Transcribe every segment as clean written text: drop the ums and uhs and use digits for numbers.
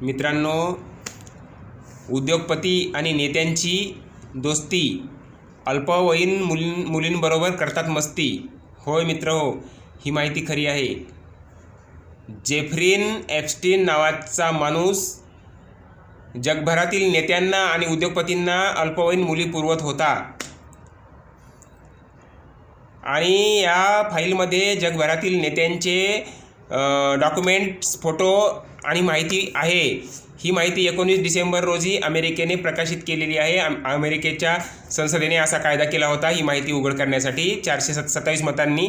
मित्रांनो, उद्योगपती आणि नेत्यांची दोस्ती, अल्पवयीन मुलींबरोबर करतात मस्ती. होय मित्रहो, ही माहिती खरी आहे. जेफ्रीन एप्स्टीन नावाचा माणूस जगभरातील नेत्यांना आणि उद्योगपतींना अल्पवयीन मुली पुरवत होता. आणि या फाईलमध्ये जगभरातील नेत्यांचे डॉक्युमेंट्स, फोटो आणि माहिती आहे. ही माहिती 19 डिसेंबर रोजी अमेरिकेने प्रकाशित केलेली आहे. अमेरिकेच्या संसदेने असा कायदा केला होता ही माहिती उघड करण्यासाठी. 427 मतांनी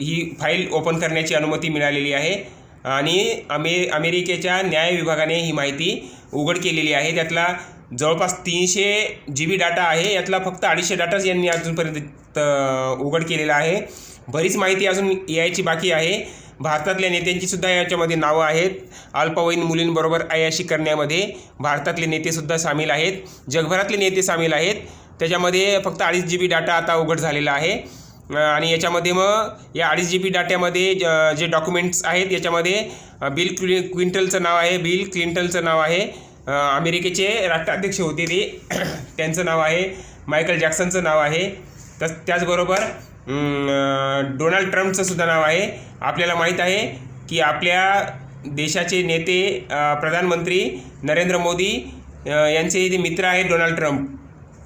ही फाईल ओपन करण्याची अनुमती मिळालेली आहे. आणि अमेरिकेच्या न्याय विभागाने ही माहिती उघड केलेली आहे. त्यातला जवळपास 300 GB डाटा आहे. यातला फक्त 250 डाटाच यांनी अजूनपर्यंत उघड केलेला आहे. बरीच माहिती अजून यायची बाकी आहे. भारतातल्या नेत्यांची सुद्धा याच्यामध्ये नावं आहेत. अल्पवयीन मुलींबरोबर अय्याशी करण्यामध्ये भारतातले नेतेसुद्धा सामील आहेत. जगभरातले नेते सामील आहेत. त्याच्यामध्ये फक्त 2.5 GB डाटा आता उघड झालेला आहे. आणि याच्यामध्ये मग या 2.5 GB डाट्यामध्ये जे डॉक्युमेंट्स आहेत याच्यामध्ये बिल क्लिंटनचं नाव आहे. बिल क्लिंटनचं नाव आहे. अमेरिकेचे राष्ट्राध्यक्ष होते ते, त्यांचं नाव आहे. मायकल जॅक्सनचं नाव आहे. त्याचबरोबर डोनाल्ड ट्रम्पचं सुद्धा नाव आहे. आपल्याला माहीत आहे की आपल्या देशाचे नेते प्रधानमंत्री नरेंद्र मोदी यांचे ते मित्र आहेत डोनाल्ड ट्रम्प.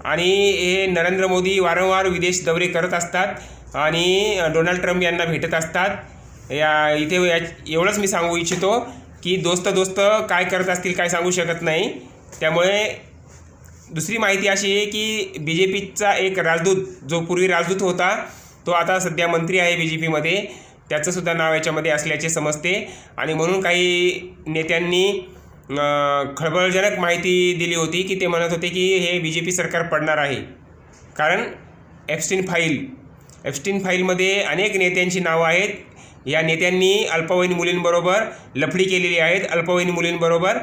आणि हे नरेंद्र मोदी वारंवार विदेश दौरे करत असतात आणि डोनाल्ड ट्रम्प यांना भेटत असतात. इथे एवढंच मी सांगू इच्छितो की दोस्त काय करत असतील काय सांगू शकत नाही. त्यामुळे दुसरी माहिती अशी आहे की BJPचा एक राजदूत, जो पूर्वी राजदूत होता, तो आता सध्या मंत्री आहे BJPमध्ये. त्याचंसुद्धा नाव याच्यामध्ये असल्याचे समजते. आणि म्हणून काही नेत्यांनी खळबळजनक माहिती दिली होती की ते म्हणत होते की हे BJP सरकार पडणार आहे. कारण एप्स्टीन फाईलमध्ये अनेक नेत्यांची नावं आहेत. या नेत्यांनी अल्पवयीन मुलींबरोबर लफडी केलेली आहेत. अल्पवयीन मुलींबरोबर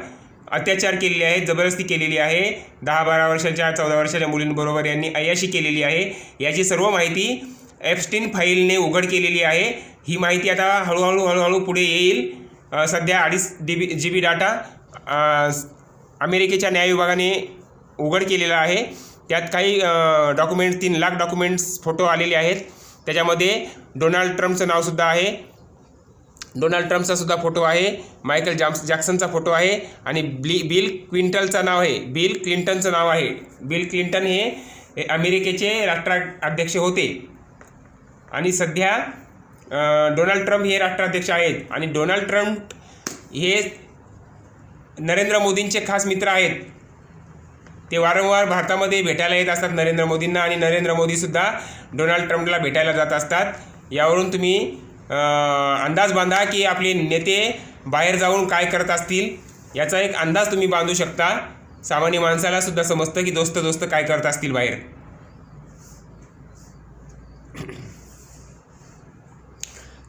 अत्याचार केलेले आहेत, जबरदस्ती केलेली आहे. 10-12 वर्षाच्या 14 वर्षाच्या मुलींबरोबर यांनी अय्याशी केलेली आहे. याची सर्व माहिती एप्स्टीन फाईलने उघड केलेली आहे. ही माहिती आता हळूहळू पुढे येईल. सध्या 2.5 GB डाटा अमेरिकेच्या न्याय विभागाने उघड केलेला आहे. त्यात काही डॉक्युमेंट्स, 3 लाख डॉक्युमेंट्स, फोटो आलेले आहेत. त्याच्यामध्ये डोनाल्ड ट्रम्पचं नावसुद्धा आहे. डोनाल्ड ट्रम्पचा सुद्धा फोटो आहे. मायकल जॅक्सनचा फोटो आहे. आणि बिल क्लिंटनचं नाव आहे. बिल क्लिंटनचं नाव आहे. बिल क्लिंटन हे अमेरिकेचे राष्ट्राध्यक्ष होते. आणि सध्या डोनाल्ड ट्रम्प हे राष्ट्राध्यक्ष आहेत. आणि डोनाल्ड ट्रम्प हे नरेंद्र मोदींचे खास मित्र आहेत. ते वारंवार भारतामध्ये भेटायला येत असतात नरेंद्र मोदींना. आणि नरेंद्र मोदीसुद्धा डोनाल्ड ट्रम्पला भेटायला जात असतात. यावरून तुम्ही अंदाज बांधा की आपले नेते बाहेर जाऊन काय करत असतील. याचा एक अंदाज तुम्ही बांधू शकता. सामान्य माणसाला सुद्धा समजतं की दोस्त काय करत असतील बाहेर.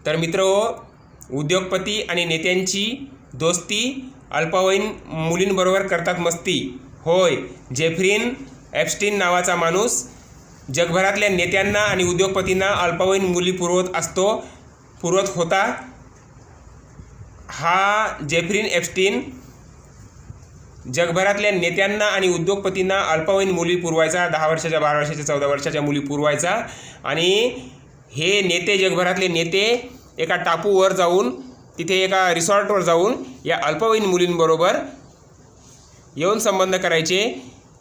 तर मित्रहो, उद्योगपती आणि नेत्यांची दोस्ती, अल्पवयीन मुलींबरोबर करतात मस्ती. होय, जेफ्रीन एप्स्टीन नावाचा माणूस जगभरातल्या नेत्यांना आणि उद्योगपतींना अल्पवयीन मुली पुरवत होता. हा जेफ्रीन एप्स्टीन जगभरातल्या नेत्यांना आणि उद्योगपतींना अल्पवयीन मुली पुरवायचा. 10 वर्षाच्या, 12 वर्षाच्या, 14 वर्षाच्या मुली पुरवायचा. आणि हे नेते, जगभरातले नेते एका टापूवर जाऊन, तिथे एका रिसॉर्टवर जाऊन या अल्पवयीन मुलींबरोबर येऊन संबंध करायचे.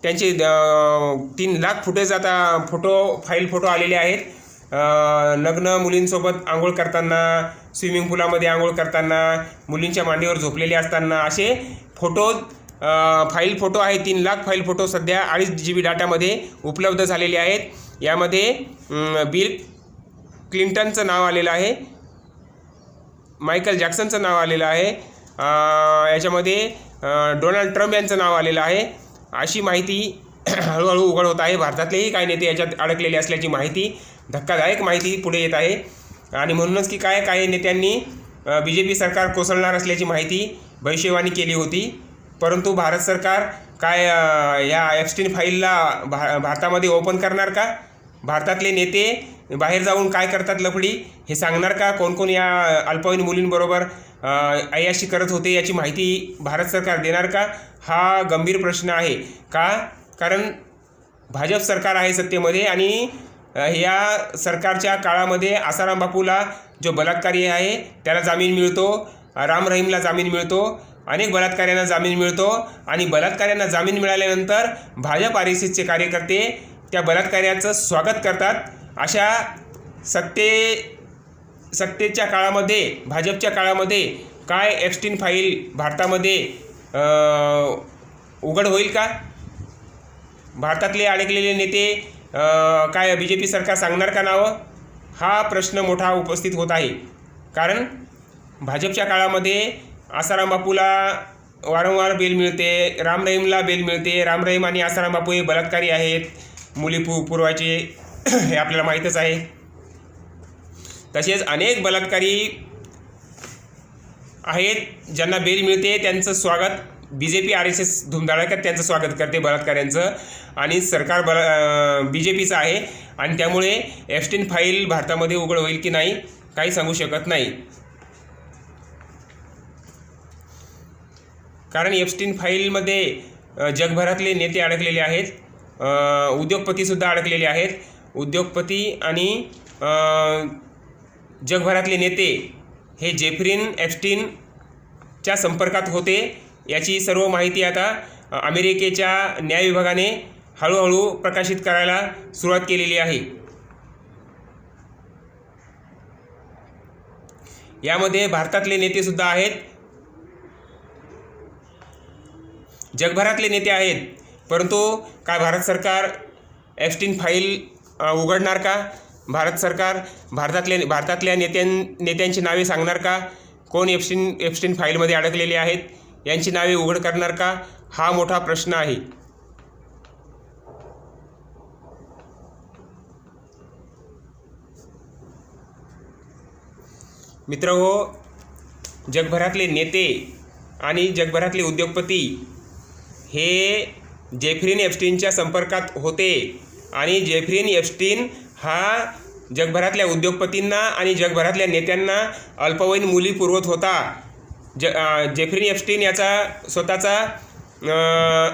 त्यांचे 3 लाख फुटेज आता फोटो आलेले आहेत. नग्न मुलींसोबत आंघोळ करताना, स्विमिंग पूलामध्ये आंघोळ करताना, मुलींच्या मांडीवर झोपलेले असताना असे फोटो आहेत. 3 लाख फाईल फोटो सध्या 2.5 GB डाटामध्ये उपलब्ध झालेले आहेत. यामध्ये बिल क्लिंटनचं नाव आलेलं आहे. मायकल जॅक्सनचं नाव आलेलं आहे. याच्यामध्ये डोनाल्ड ट्रम्प यांचं नाव आलेलं आहे. अशी माहिती हळूहळू उघड होत आहे. भारतातलेही काही नेते याच्यात अडकलेले असल्याची माहिती, धक्कादायक माहिती पुढे येत आहे. आणि म्हणूनच की काही नेत्यांनी BJP सरकार कोसळणार असल्याची माहिती भविष्यवाणी केली होती. परंतु भारत सरकार काय या एप्स्टीन फाईलला भारतामध्ये ओपन करणार का? भारतातले नेते बाहेर जाऊन काय करतात लफडी हे सांगणार का? कोण कोण या अल्पवयीन मुलींबरोबर अय्याशी करत होते याची माहिती भारत सरकार देणार का? हा गंभीर प्रश्न आहे. का? कारण भाजप सरकार आहे सत्तेमध्ये आणि या सरकारच्या काळामध्ये आसाराम बापूला जो बलात्कारी आहे त्याला जामीन मिळतो, राम रहीमला जामीन मिळतो, अनेक बलात्काऱ्यांना जामीन मिळतो आणि बलात्काऱ्यांना जामीन मिळाल्यानंतर भाजप RSSचे कार्यकर्ते त्या बलात्कार्याचं स्वागत करतात. अशा सत्तेच्या काळामध्ये, भाजपच्या काळामध्ये काय एप्स्टीन फाईल भारतामध्ये उघड होईल का? भारतातले अडकलेले नेते काय BJP सरकार सांगणार का नावं? हा प्रश्न मोठा उपस्थित होत आहे. कारण भाजपच्या काळामध्ये आसाराम बापूला वारंवार बेल मिळते, राम रहीमला बेल मिळते. राम रहीम आणि आसाराम बापू हे बलात्कारी आहेत, मुली पुरवायचे हे आपल्याला माहीतच आहे. तसेच अनेक बलात्कारी आहेत ज्यांना बेल मिळते, त्यांचं स्वागत BJP RSS धुमधडाक्यात त्यांचं स्वागत करते बलात्काऱ्यांचं, आणि सरकार BJPचं आहे. आणि त्यामुळे एप्स्टीन फाईल भारतामध्ये उघड होईल की नाही काही सांगू शकत नाही. कारण एप्स्टीन फाईलमध्ये जगभरातले नेते अडकलेले आहेत, उद्योगपतीसुद्धा अडकलेले आहेत. उद्योगपती आणि जगभरातले नेते हे जेफ्रीन एप्स्टीनच्या संपर्कात होते याची सर्व माहिती आता अमेरिकेच्या न्याय विभागाने हळूहळू प्रकाशित करायला सुरुवात केलेली आहे. यामध्ये भारतातले नेतेसुद्धा आहेत, जगभरातले नेते आहेत. परंतु काय भारत सरकार एप्स्टीन फाईल उघडणार का? भारत सरकार भारतातल्या नेत्यांची नावे सांगणार का? कोण एप्स्टीन फाईलमध्ये अडकलेले आहेत यांची नावे उघड करणार का? हा मोठा प्रश्न आहे. मित्रहो, जगभरातले नेते आणि जगभरातले उद्योगपती हे जेफ्रीन एप्स्टीनच्या संपर्कात होते आणि जेफ्रीन एप्स्टीन हा जगभरातल्या उद्योगपतींना आणि जगभरातल्या नेत्यांना अल्पवयीन मुली पुरवत होता. जेफ्रीन एप्स्टीन याचा स्वतःचा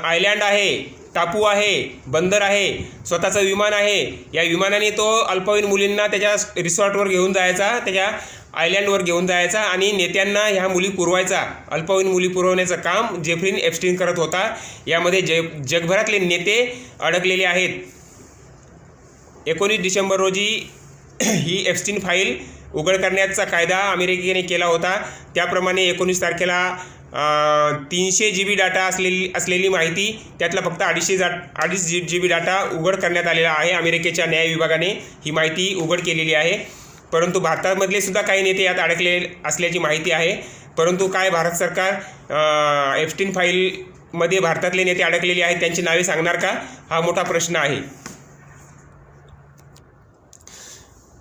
आयलँड आहे, टापू आहे, बंदर आहे, स्वतःचं विमान आहे. या विमानाने तो अल्पवयीन मुलींना त्याच्या रिसॉर्टवर घेऊन जायचा, त्याच्या आयलँडवर घेऊन जायचा आणि नेत्यांना ह्या मुली पुरवायचा. अल्पवयीन मुली पुरवण्याचं काम जेफ्रीन एप्स्टीन करत होता. यामध्ये जगभरातले नेते अडकलेले आहेत. 19 डिसेंबर रोजी ही एप्स्टीन फाईल उघड करण्याचा कायदा अमेरिकेने केला होता. त्याप्रमाणे 19 तारखेला 300 GB डाटा असलेली माहिती, त्यातला फक्त 250 GB डाटा उघड करण्यात आलेला आहे. अमेरिकेच्या न्याय विभागाने ही माहिती उघड केलेली आहे. परंतु भारतामधले सुद्धा काही नेते यात अडकले असल्याची माहिती आहे. परंतु काय भारत सरकार एप्स्टीन फाईलमध्ये भारतातले नेते अडकलेले आहेत त्यांची नावे सांगणार का? हा मोठा प्रश्न आहे.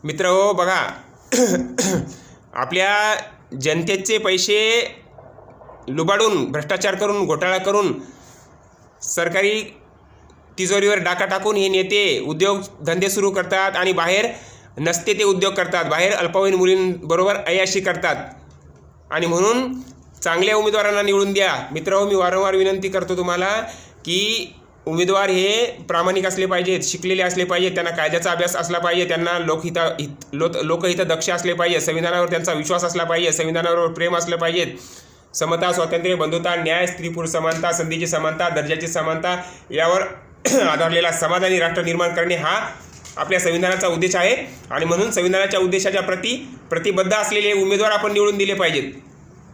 मित्रहो, बघा, आपल्या जनतेचे पैसे लुबाडून, भ्रष्टाचार करून, घोटाळा करून, सरकारी तिजोरीवर डाका टाकून हे नेते उद्योगधंदे सुरू करतात आणि बाहेर नसते ते उद्योग करतात, बाहेर अल्पवयीन मुलींबरोबर अय्याशी करतात. आणि म्हणून चांगल्या उमेदवारांना निवडून द्या. मित्रहो, मी वारंवार विनंती करतो तुम्हाला की उमेदवार हे प्रामाणिक असले पाहिजेत, शिकलेले असले पाहिजेत, त्यांना कायद्याचा अभ्यास असला पाहिजे, त्यांना लोकहित दक्ष असले पाहिजे, संविधानावर त्यांचा विश्वास असला पाहिजे, संविधानावर प्रेम असलं पाहिजे. समता, स्वातंत्र्य, बंधुता, न्याय, स्त्री पुरुष समानता, संधीची समानता, दर्जाची समानता यावर आधारलेला समाधानी राष्ट्र निर्माण करणे हा आपल्या संविधानाचा उद्देश आहे. आणि म्हणून संविधानाच्या उद्देशाच्या प्रतिबद्ध असलेले उमेदवार आपण निवडून दिले पाहिजेत.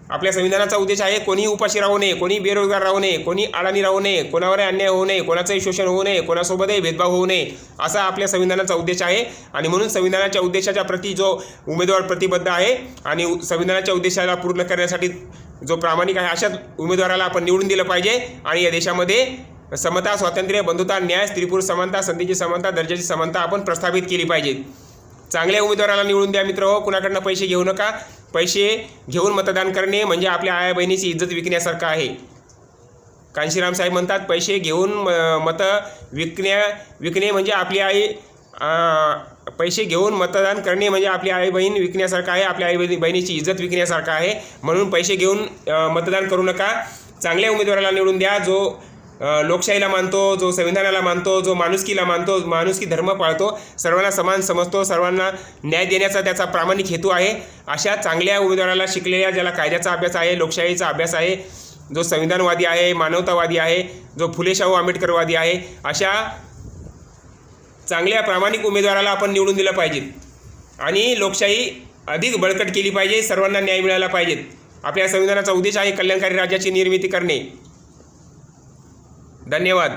आपल्या संविधानाचा उद्देश आहे कोणीही उपाशी राहू नये, कोणी बेरोजगार राहू नये, कोणी अडाणी राहू नये, कोणावर अन्याय होऊ नये, कोणाचंही शोषण होऊ नये, कोणासोबतही भेदभाव होऊ नये, असा आपल्या संविधानाचा उद्देश आहे. आणि म्हणून संविधानाच्या उद्देशाच्या प्रती जो उमेदवार प्रतिबद्ध आहे आणि संविधानाच्या उद्देशाला पूर्ण करण्यासाठी जो प्रामाणिक आहे अशाच उमेदवाराला आपण निवडून दिलं पाहिजे. आणि या देशामध्ये समता, स्वातंत्र्य, बंधुता, न्याय, स्त्री पुरुष समानता, संधीची समानता, दर्जाची समानता आपण प्रस्थापित केली पाहिजे. चांगल्या उमेदवाराला निवडून द्या मित्रहो, कुणाकडनं पैसे घेऊ नका. पैसे घेऊन मतदान करणे म्हणजे आपल्या आया बहिणीची इज्जत विकण्यासारखं आहे. कांशीराम साहेब म्हणतात, पैसे घेऊन मतं विकणे म्हणजे आपली आई पैसे घेऊन मतदान करणे म्हणजे आपली आई बहीण विकण्यासारखं आहे, आपल्या आई बहिणीची इज्जत विकण्यासारखं आहे. म्हणून पैसे घेऊन मतदान करू नका. चांगल्या उमेदवाराला निवडून द्या, जो लोकशाहीला मानतो, जो संविधानाला मानतो, जो माणुसकीला मानतो, माणुसकी धर्म पाळतो, सर्वांना समान समजतो, सर्वांना न्याय देण्याचा त्याचा प्रामाणिक हेतू आहे. अशा चांगल्या उमेदवाराला, शिकलेल्या, ज्याला कायद्याचा अभ्यास आहे, लोकशाहीचा अभ्यास आहे, जो संविधानवादी आहे, मानवतावादी आहे, जो फुले शाहू आंबेडकरवादी आहे, अशा चांगल्या प्रामाणिक उमेदवाराला आपण निवडून दिलं पाहिजे आणि लोकशाही अधिक बळकट केली पाहिजे. सर्वांना न्याय मिळाला पाहिजे. आपल्या संविधानाचा उद्देश आहे कल्याणकारी राज्याची निर्मिती करणे. धन्यवाद.